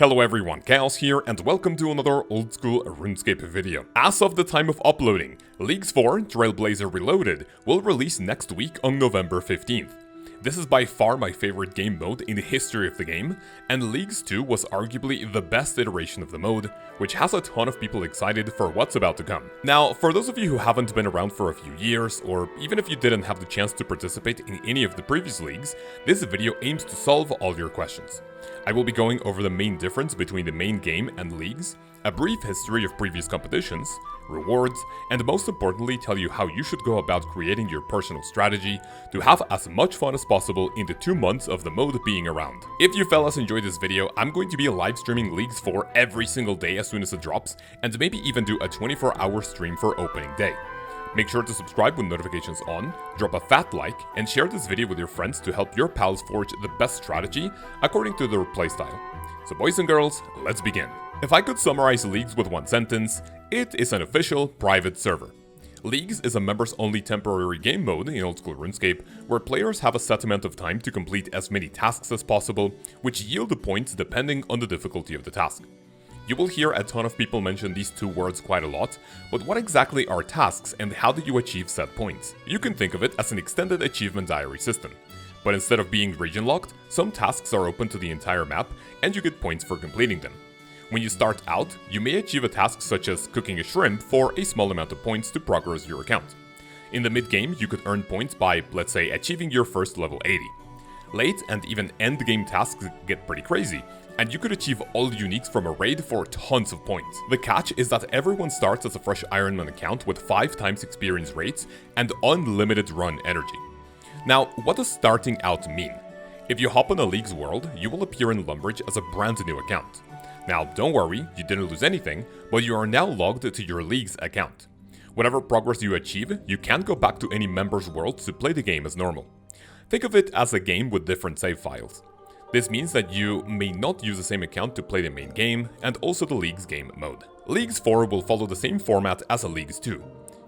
Hello everyone, Chaos here, and welcome to another old school RuneScape video. As of the time of uploading, Leagues 4 Trailblazer Reloaded will release next week on November 15th. This is by far my favorite game mode in the history of the game, and Leagues 2 was arguably the best iteration of the mode, which has a ton of people excited for what's about to come. Now, for those of you who haven't been around for a few years, or even if you didn't have the chance to participate in any of the previous leagues, this video aims to solve all your questions. I will be going over the main difference between the main game and leagues, a brief history of previous competitions, rewards, and most importantly tell you how you should go about creating your personal strategy to have as much fun as possible in the 2 months of the mode being around. If you fellas enjoyed this video, I'm going to be live streaming Leagues 4 every single day as soon as it drops, and maybe even do a 24-hour stream for opening day. Make sure to subscribe with notifications on, drop a fat like, and share this video with your friends to help your pals forge the best strategy according to their playstyle. So boys and girls, let's begin. If I could summarize Leagues with one sentence, it is an official private server. Leagues is a members-only temporary game mode in old school RuneScape, where players have a set amount of time to complete as many tasks as possible, which yield the points depending on the difficulty of the task. You will hear a ton of people mention these two words quite a lot, but what exactly are tasks and how do you achieve set points? You can think of it as an extended achievement diary system. But instead of being region locked, some tasks are open to the entire map and you get points for completing them. When you start out, you may achieve a task such as cooking a shrimp for a small amount of points to progress your account. In the mid-game, you could earn points by, let's say, achieving your first level 80. Late and even end-game tasks get pretty crazy, and you could achieve all uniques from a raid for tons of points. The catch is that everyone starts as a fresh Ironman account with 5 times experience rates and unlimited run energy. Now, what does starting out mean? If you hop on a League's world, you will appear in Lumbridge as a brand new account. Now, don't worry, you didn't lose anything, but you are now logged to your League's account. Whatever progress you achieve, you can't go back to any member's world to play the game as normal. Think of it as a game with different save files. This means that you may not use the same account to play the main game, and also the League's game mode. Leagues 4 will follow the same format as a Leagues 2.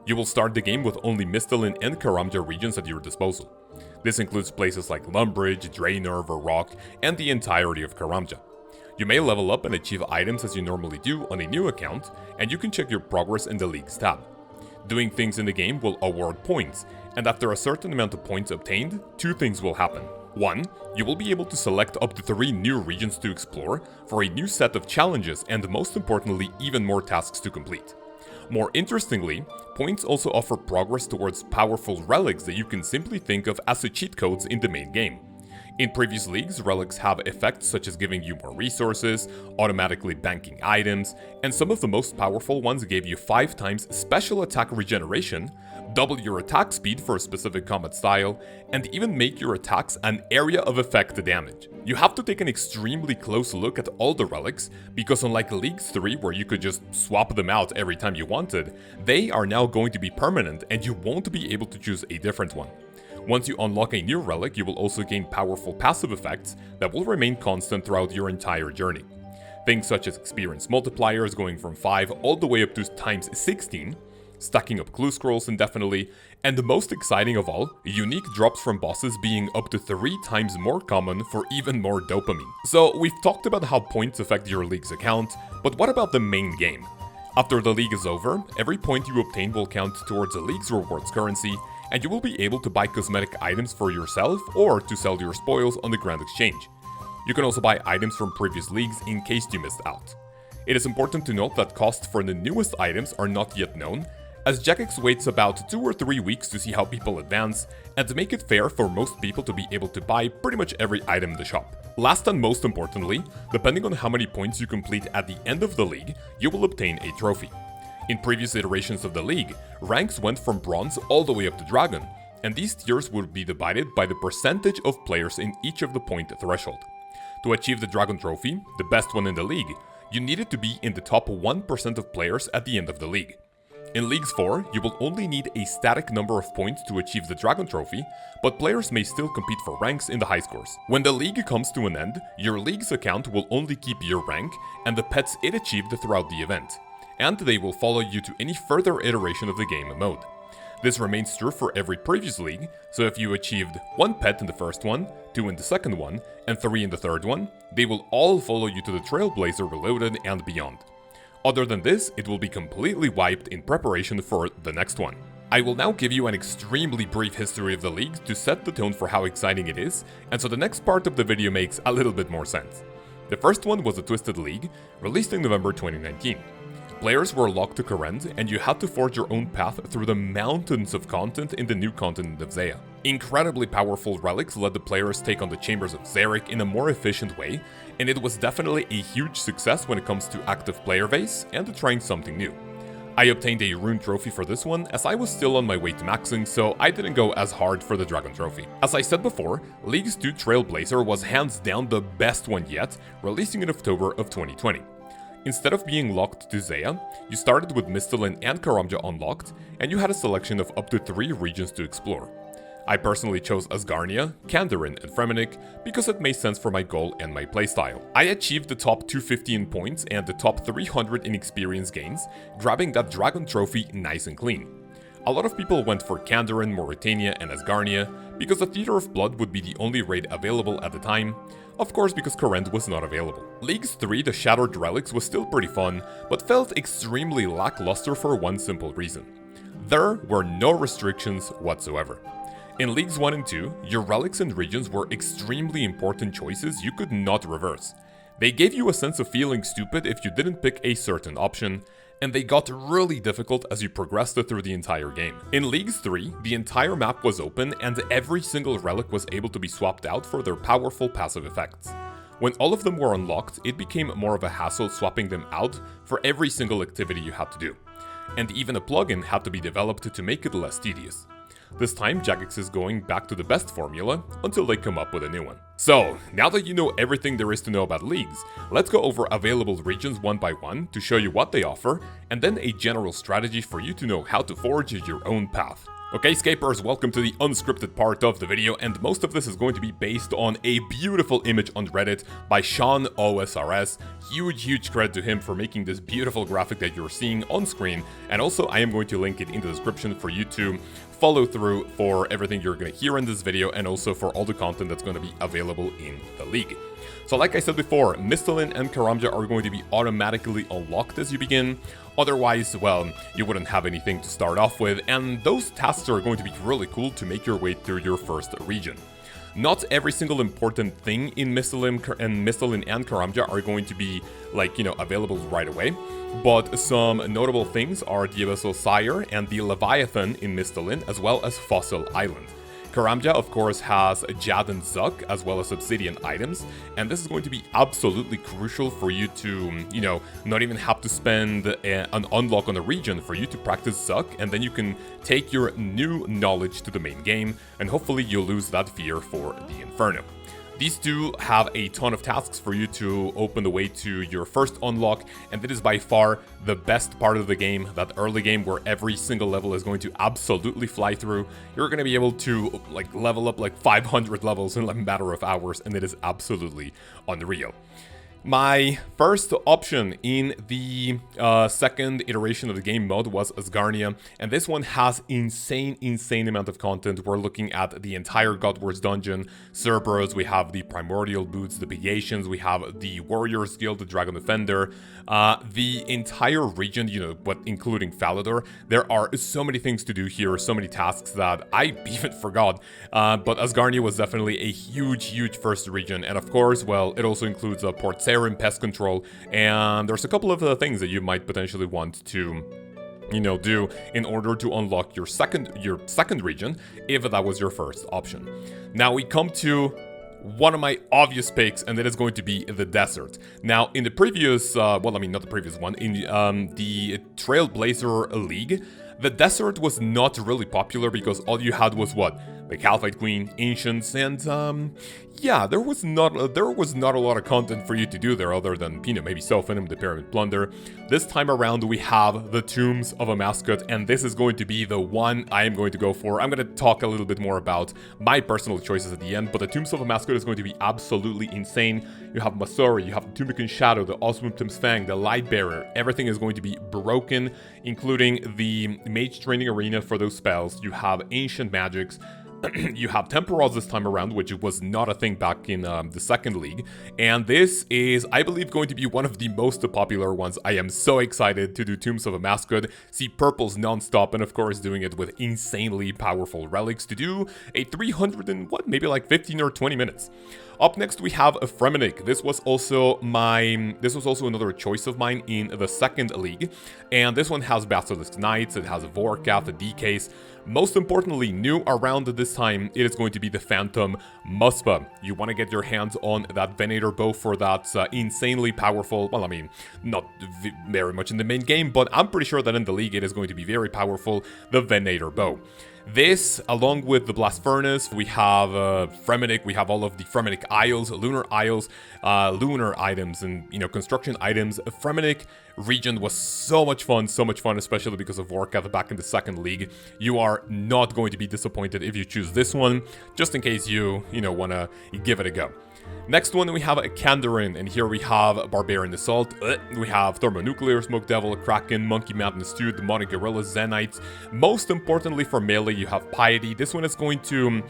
You will start the game with only Mistalin and Karamja regions at your disposal. This includes places like Lumbridge, Draenor, Varrock, and the entirety of Karamja. You may level up and achieve items as you normally do on a new account, and you can check your progress in the Leagues tab. Doing things in the game will award points, and after a certain amount of points obtained, 2 things will happen. 1. You will be able to select up to 3 new regions to explore for a new set of challenges and most importantly even more tasks to complete. More interestingly, points also offer progress towards powerful relics that you can simply think of as the cheat codes in the main game. In previous leagues, relics have effects such as giving you more resources, automatically banking items, and some of the most powerful ones gave you 5 times special attack regeneration, double your attack speed for a specific combat style, and even make your attacks an area of effect damage. You have to take an extremely close look at all the relics, because unlike Leagues 3 where you could just swap them out every time you wanted, they are now going to be permanent and you won't be able to choose a different one. Once you unlock a new relic, you will also gain powerful passive effects that will remain constant throughout your entire journey. Things such as experience multipliers going from 5 all the way up to times 16, stacking up clue scrolls indefinitely, and the most exciting of all, unique drops from bosses being up to 3 times more common for even more dopamine. So we've talked about how points affect your League's account, but what about the main game? After the league is over, every point you obtain will count towards the League's rewards currency, and you will be able to buy cosmetic items for yourself or to sell your spoils on the Grand Exchange. You can also buy items from previous leagues in case you missed out. It is important to note that costs for the newest items are not yet known, as Jagex waits about 2 or 3 weeks to see how people advance, and to make it fair for most people to be able to buy pretty much every item in the shop. Last and most importantly, depending on how many points you complete at the end of the league, you will obtain a trophy. In previous iterations of the league, ranks went from bronze all the way up to dragon, and these tiers would be divided by the percentage of players in each of the point threshold. To achieve the dragon trophy, the best one in the league, you needed to be in the top 1% of players at the end of the league. In Leagues 4, you will only need a static number of points to achieve the Dragon Trophy, but players may still compete for ranks in the high scores. When the league comes to an end, your League's account will only keep your rank and the pets it achieved throughout the event, and they will follow you to any further iteration of the game mode. This remains true for every previous league, so if you achieved 1 pet in the first one, 2 in the second one, and 3 in the third one, they will all follow you to the Trailblazer Reloaded and beyond. Other than this, it will be completely wiped in preparation for the next one. I will now give you an extremely brief history of the leagues to set the tone for how exciting it is, and so the next part of the video makes a little bit more sense. The first one was the Twisted League, released in November 2019. Players were locked to Kourend, and you had to forge your own path through the mountains of content in the new continent of Zeah. Incredibly powerful relics let the players take on the Chambers of Xeric in a more efficient way, and it was definitely a huge success when it comes to active player base and to trying something new. I obtained a rune trophy for this one as I was still on my way to maxing, so I didn't go as hard for the dragon trophy. As I said before, Leagues 2 Trailblazer was hands down the best one yet, releasing in October of 2020. Instead of being locked to Zeah, you started with Mistalin and Karamja unlocked, and you had a selection of up to 3 regions to explore. I personally chose Asgarnia, Kandarin, and Fremennik because it made sense for my goal and my playstyle. I achieved the top 250 in points and the top 300 in experience gains, grabbing that dragon trophy nice and clean. A lot of people went for Kandarin, Mauritania, and Asgarnia because the Theater of Blood would be the only raid available at the time, of course because Kourend was not available. Leagues 3 the Shattered Relics was still pretty fun, but felt extremely lackluster for one simple reason. There were no restrictions whatsoever. In Leagues 1 and 2, your relics and regions were extremely important choices you could not reverse. They gave you a sense of feeling stupid if you didn't pick a certain option, and they got really difficult as you progressed through the entire game. In Leagues 3, the entire map was open and every single relic was able to be swapped out for their powerful passive effects. When all of them were unlocked, it became more of a hassle swapping them out for every single activity you had to do. And even a plugin had to be developed to make it less tedious. This time, Jagex is going back to the best formula until they come up with a new one. So, now that you know everything there is to know about leagues, let's go over available regions one by one to show you what they offer, and then a general strategy for you to know how to forge your own path. Okay, Scapers, welcome to the unscripted part of the video, and most of this is going to be based on a beautiful image on Reddit by Sean OSRS. Huge credit to him for making this beautiful graphic that you're seeing on screen, and also I am going to link it in the description for you to follow through for everything you're going to hear in this video, and also for all the content that's going to be available in the league. So like I said before, Mistalin and Karamja are going to be automatically unlocked as you begin. Otherwise, well, you wouldn't have anything to start off with, and those tasks are going to be really cool to make your way through your first region. Not every single important thing in Mistalin and Karamja are going to be, like, available right away, but some notable things are the Abyssal Sire and the Leviathan in Mistalin, as well as Fossil Island. Karamja, of course, has Jad and Zuck, as well as obsidian items, and this is going to be absolutely crucial for you to, not even have to spend an unlock on a region for you to practice Zuck, and then you can take your new knowledge to the main game, and hopefully you'll lose that fear for the Inferno. These two have a ton of tasks for you to open the way to your first unlock, and it is by far the best part of the game, that early game where every single level is going to absolutely fly through. You're going to be able to level up 500 levels in a matter of hours, and it is absolutely unreal. My first option in the second iteration of the game mode was Asgarnia, and this one has insane amount of content. We're looking at the entire God Wars dungeon, Cerberus, we have the Primordial Boots, the Pagations, we have the Warriors Guild, the Dragon Defender, the entire region, but including Falador. There are so many things to do here, so many tasks that I even forgot, but Asgarnia was definitely a huge first region, and of course, well, it also includes Port Sarim, Pest Control, and there's a couple of other things that you might potentially want to do in order to unlock your second region, if that was your first option. Now we come to one of my obvious picks, and that is going to be the desert. Now, in the previous, not the previous one, in the Trailblazer League, the desert was not really popular because all you had was what? the Calphite Queen, Ancients, and yeah, there was not a lot of content for you to do there other than, you know, maybe Self-Venom, the Pyramid Plunder. This time around we have the Tombs of a Mascot, and this is going to be the one I am going to go for. I'm going to talk a little bit more about my personal choices at the end, but the Tombs of a Mascot is going to be absolutely insane. You have Masori, you have the Tumican Shadow, the Oswimtum's Fang, the Light Bearer. Everything is going to be broken, including the Mage Training Arena for those spells. You have Ancient Magics. You have Temporals this time around, which was not a thing back in the second league. And this is, I believe, going to be one of the most popular ones. I am so excited to do Tombs of a Mascot, see purples non-stop, and of course doing it with insanely powerful relics to do a 300 and what, maybe like 15 or 20 minutes. Up next we have a Fremenic. This was also another choice of mine in the second league, and this one has Basilisk Knights, it has a Vorkath, a D-Case. Most importantly, new around this time, it is going to be the Phantom Muspa. You want to get your hands on that Venator bow for that insanely powerful, well, I mean, not very much in the main game, but I'm pretty sure that in the league it is going to be very powerful, the Venator bow. This, along with the Blast Furnace, we have Fremenic, we have all of the Fremenic Isles, lunar items, and, you know, construction items. Fremenic region was so much fun, especially because of Vorkath back in the second league. You are not going to be disappointed if you choose this one, just in case you want to give it a go. Next one, we have a Kandarin, and here we have Barbarian Assault, we have Thermonuclear, Smoke Devil, Kraken, Monkey Madness 2, Demonic Gorilla, Zenites. Most importantly for melee, you have Piety. This one is going to,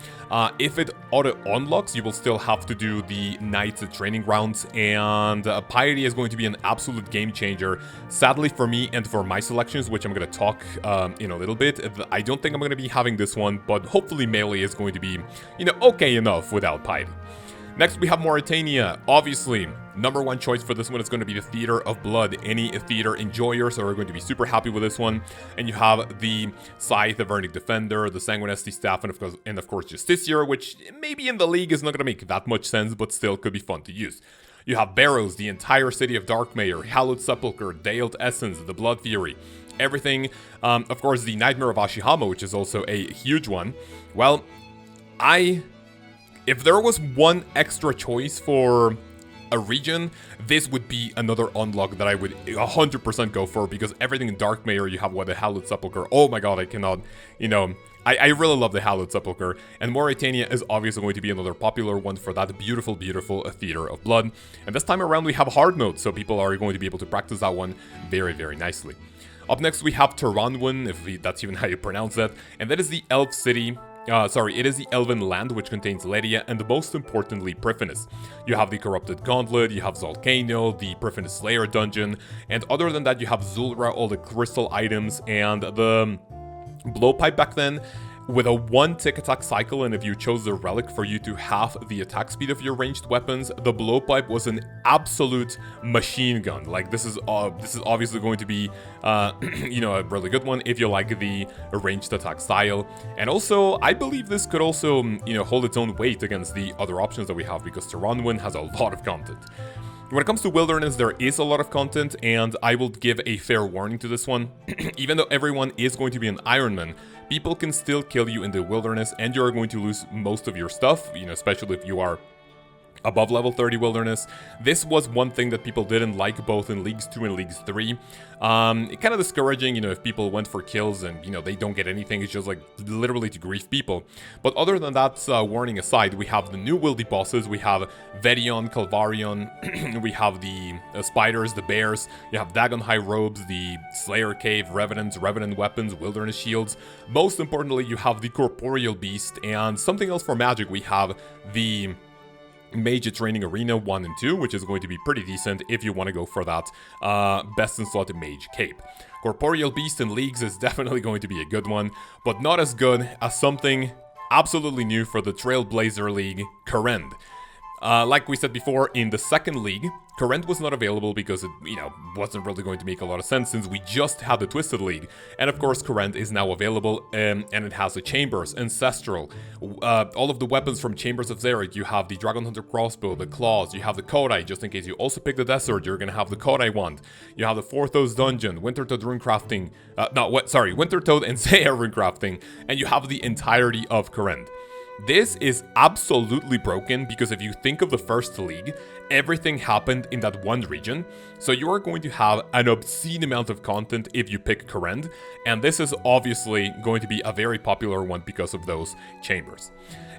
if it auto-unlocks, you will still have to do the Knights training rounds, and Piety is going to be an absolute game changer. Sadly for me and for my selections, which I'm going to talk in a little bit, I don't think I'm going to be having this one, but hopefully melee is going to be, you know, okay enough without Piety. Next, we have Mauritania. Obviously, number one choice for this one is going to be the Theater of Blood. Any theater enjoyers are going to be super happy with this one. And you have the Scythe, the Vernic Defender, the Sanguinesti Staff, and of course Justiciar, which maybe in the league is not going to make that much sense, but still could be fun to use. You have Barrows, the entire city of Darkmere, Hallowed Sepulchre, Dale Essence, the Blood Fury. Everything, of course, the Nightmare of Ashihama, which is also a huge one. Well, if there was one extra choice for a region, this would be another unlock that I would 100% go for, because everything in Darkmere, you have the Hallowed Sepulchre. Oh my god, I cannot, you know, I really love the Hallowed Sepulchre, and Mauritania is obviously going to be another popular one for that beautiful, beautiful Theater of Blood. And this time around we have hard mode, so people are going to be able to practice that one very, very nicely. Up next we have Taranwin, if that's even how you pronounce that, and that is the Elf City. It is the Elven Land, which contains Ledia, and most importantly, Priphinus. You have the Corrupted Gauntlet, you have Zolcano, the Priphinus Slayer dungeon, and other than that, you have Zulra, all the crystal items, and the Blowpipe back then, with a 1 tick attack cycle, and if you chose the relic for you to halve the attack speed of your ranged weapons, the Blowpipe was an absolute machine gun. Like, this is obviously going to be, you know, a really good one if you like the ranged attack style. And also, I believe this could also, you know, hold its own weight against the other options that we have, because Taranwin has a lot of content. When it comes to Wilderness, there is a lot of content, and I will give a fair warning to this one. Even though everyone is going to be an Ironman, people can still kill you in the Wilderness, and you're going to lose most of your stuff, you know, especially if you are above level 30 Wilderness. This was one thing that people didn't like both in Leagues 2 and Leagues 3. Kind of discouraging, you know, if people went for kills and, you know, they don't get anything. It's just like literally to grief people. But other than that, warning aside, we have the new wildy bosses. We have Vedion, Calvarion, we have the spiders, the bears, you have Dagon High Robes, the Slayer Cave, Revenants, Revenant Weapons, Wilderness Shields. Most importantly, you have the Corporeal Beast, and something else for magic, we have the Mage Training Arena 1 and 2, which is going to be pretty decent if you want to go for that best in slot Mage Cape. Corporeal Beast in Leagues is definitely going to be a good one, but not as good as something absolutely new for the Trailblazer League, Korend. Like we said before, in the second league, Korend was not available because it, you know, wasn't really going to make a lot of sense since we just had the Twisted League. And of course, Korend is now available, and it has the Chambers, Ancestral, all of the weapons from Chambers of Xeric. You have the Dragon Hunter Crossbow, the Claws, you have the Kodai, just in case you also pick the Desert, you're gonna have the Kodai Wand. You have the Forthos Dungeon, Wintertoad Runecrafting, Wintertoad and Seiya Runecrafting, and you have the entirety of Korend. This is absolutely broken because if you think of the first league, everything happened in that one region, so you are going to have an obscene amount of content if you pick Current, and this is obviously going to be a very popular one because of those chambers.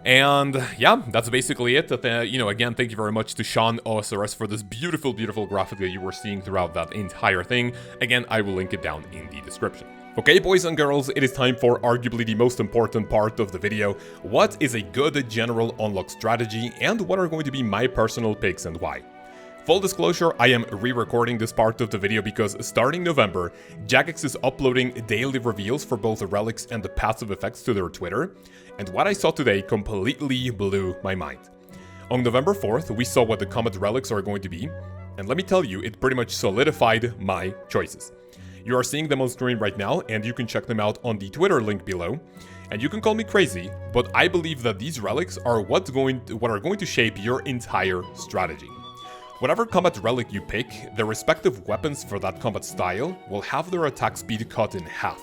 And yeah, that's basically it. Again, thank you very much to Sean OSRS for this beautiful, beautiful graphic that you were seeing throughout that entire thing. Again, I will link it down in the description. Okay, boys and girls, it is time for arguably the most important part of the video. What is a good general unlock strategy, and what are going to be my personal picks and why? Full disclosure, I am re-recording this part of the video because starting November, Jagex is uploading daily reveals for both the relics and the passive effects to their Twitter, and what I saw today completely blew my mind. On November 4th, we saw what the Comet relics are going to be, and let me tell you, it pretty much solidified my choices. You are seeing them on screen right now, and you can check them out on the Twitter link below. And you can call me crazy, but I believe that these relics are what are going to shape your entire strategy. Whatever combat relic you pick, the respective weapons for that combat style will have their attack speed cut in half.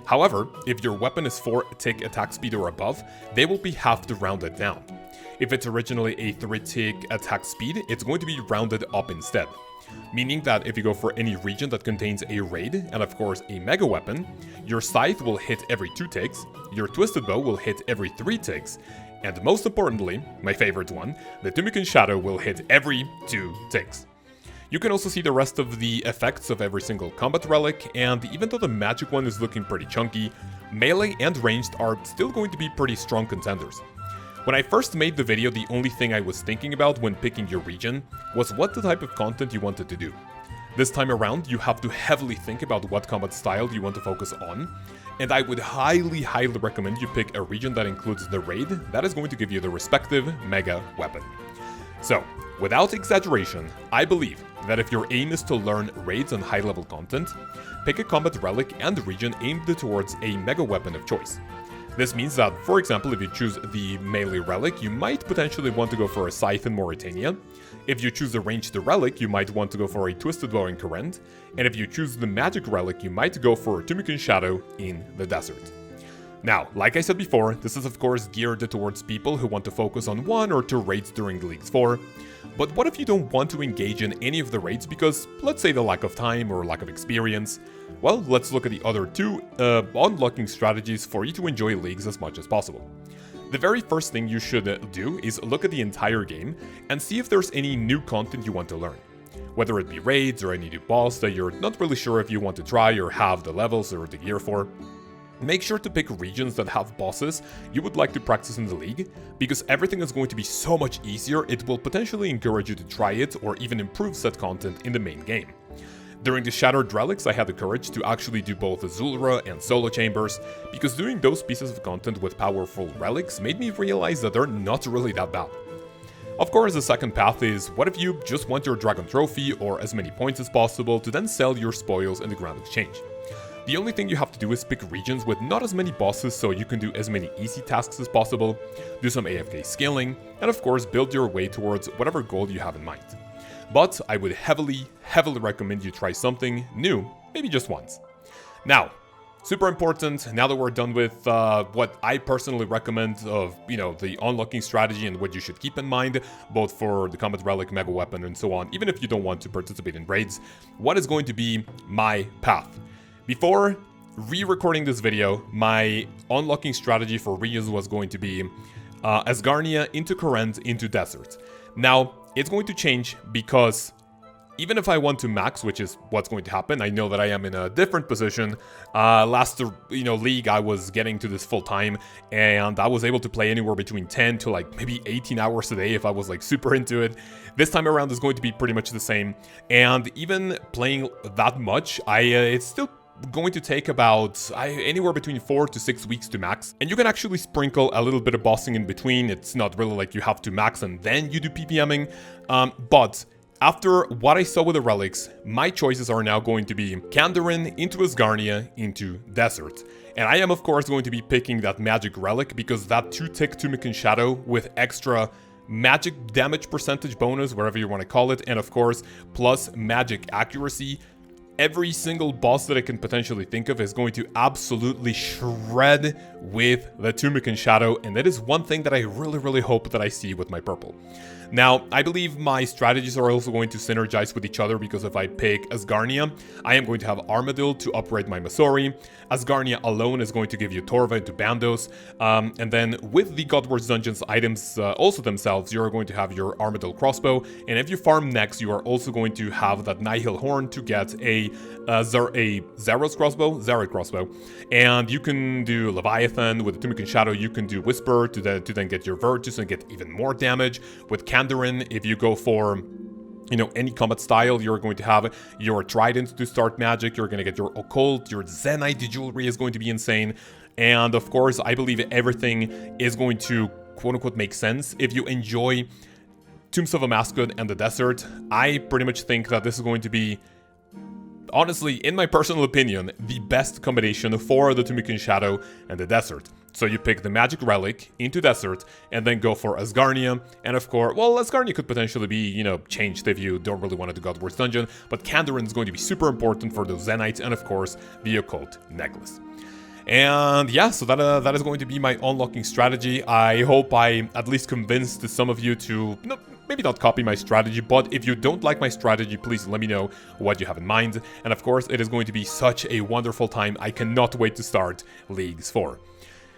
However, if your weapon is 4-tick attack speed or above, they will be halved to round it down. If it's originally a 3-tick attack speed, it's going to be rounded up instead. Meaning that if you go for any region that contains a raid, and of course a mega weapon, your scythe will hit every 2 ticks, your twisted bow will hit every 3 ticks, and most importantly, my favorite one, the Tumican Shadow will hit every 2 ticks. You can also see the rest of the effects of every single combat relic, and even though the magic one is looking pretty chunky, melee and ranged are still going to be pretty strong contenders. When I first made the video, the only thing I was thinking about when picking your region was what the type of content you wanted to do. This time around, you have to heavily think about what combat style you want to focus on, and I would highly recommend you pick a region that includes the raid that is going to give you the respective mega weapon. So, without exaggeration, I believe that if your aim is to learn raids and high-level content, pick a combat relic and region aimed towards a mega weapon of choice. This means that, for example, if you choose the melee relic, you might potentially want to go for a scythe in Mauritania. If you choose the ranged relic, you might want to go for a twisted bow in Current. And if you choose the magic relic, you might go for a Tumican Shadow in the desert. Now, like I said before, this is of course geared towards people who want to focus on 1 or 2 raids during the Leagues 4. But what if you don't want to engage in any of the raids because, let's say, the lack of time or lack of experience? Well, let's look at the other 2 unlocking strategies for you to enjoy Leagues as much as possible. The very first thing you should do is look at the entire game and see if there's any new content you want to learn. Whether it be raids or any new boss that you're not really sure if you want to try or have the levels or the gear for. Make sure to pick regions that have bosses you would like to practice in the league, because everything is going to be so much easier, it will potentially encourage you to try it or even improve said content in the main game. During the Shattered Relics, I had the courage to actually do both the Zulra and Solo Chambers, because doing those pieces of content with powerful relics made me realize that they're not really that bad. Of course, the second path is, what if you just want your Dragon Trophy or as many points as possible to then sell your spoils in the Grand Exchange. The only thing you have to do is pick regions with not as many bosses so you can do as many easy tasks as possible, do some AFK scaling, and of course build your way towards whatever goal you have in mind. But I would heavily recommend you try something new, maybe just once. Now, super important, now that we're done with what I personally recommend of, the unlocking strategy and what you should keep in mind, both for the Combat Relic, Mega Weapon, and so on, even if you don't want to participate in raids, what is going to be my path? Before re-recording this video, my unlocking strategy for regions was going to be Asgarnia into Current into Desert. Now, it's going to change because even if I want to max, which is what's going to happen, I know that I am in a different position. Last league, I was getting to this full time, and I was able to play anywhere between 10 to like maybe 18 hours a day if I was like super into it. This time around is going to be pretty much the same, and even playing that much, it's still going to take about anywhere between 4 to 6 weeks to max, and you can actually sprinkle a little bit of bossing in between. It's not really like you have to max and then you do PPMing, but after what I saw with the relics, my choices are now going to be Kandarin into Asgarnia into Desert. And I am of course going to be picking that magic relic because that 2-tick Tumican Shadow with extra magic damage percentage bonus, whatever you want to call it, and of course plus magic accuracy every single boss that I can potentially think of is going to absolutely shred with the Tunic and Shadow, and that is one thing that I really hope that I see with my purple. Now, I believe my strategies are also going to synergize with each other, because if I pick Asgarnia, I am going to have Armadil to upgrade my Masori. Asgarnia alone is going to give you Torva into Bandos, and then with the Godwars Dungeons items also themselves, you're going to have your Armadil crossbow, and if you farm next, you are also going to have that Nihil Horn to get a Zaros crossbow, and you can do Leviathan with the Tunic and Shadow. You can do Whisper to then get your Virtus and get even more damage. With Kandarin, if you go for, you know, any combat style, you're going to have your Trident to start magic, you're going to get your Occult, your Zenyte jewelry is going to be insane, and of course, I believe everything is going to quote-unquote make sense. If you enjoy Tombs of a Mascot and the Desert, I pretty much think that this is going to be, honestly, in my personal opinion, the best combination for the Tunic and Shadow and the Desert. So you pick the Magic Relic into Desert, and then go for Asgarnia, and of course, well, Asgarnia could potentially be, you know, changed if you don't really want to do Godwars Dungeon, but Kandarin is going to be super important for those Zenytes, and of course, the Occult Necklace. And yeah, so that is going to be my unlocking strategy. I hope I at least convinced some of you to, maybe not copy my strategy, but if you don't like my strategy, please let me know what you have in mind. And of course, it is going to be such a wonderful time. I cannot wait to start Leagues 4.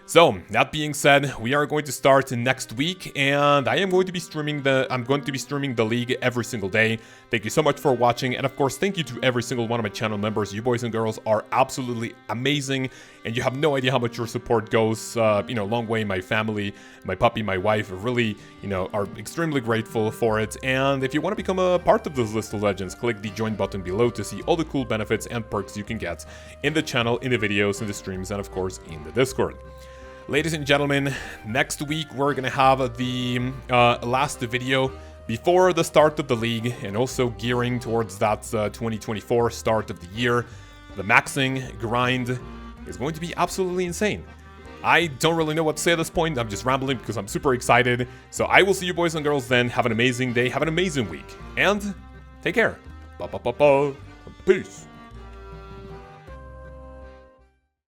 So, that being said, we are going to start next week, and I'm going to be streaming the league every single day. Thank you so much for watching, and of course, thank you to every single one of my channel members. You boys and girls are absolutely amazing, and you have no idea how much your support goes, you know, a long way. My family, my puppy, my wife really, you know, are extremely grateful for it. And if you want to become a part of this list of legends, click the join button below to see all the cool benefits and perks you can get in the channel, in the videos, in the streams, and of course, in the Discord. Ladies and gentlemen, next week we're gonna have the last video before the start of the league, and also gearing towards that 2024 start of the year. The maxing grind is going to be absolutely insane. I don't really know what to say at this point. I'm just rambling because I'm super excited. So I will see you boys and girls then. Have an amazing day, have an amazing week, and take care. Peace.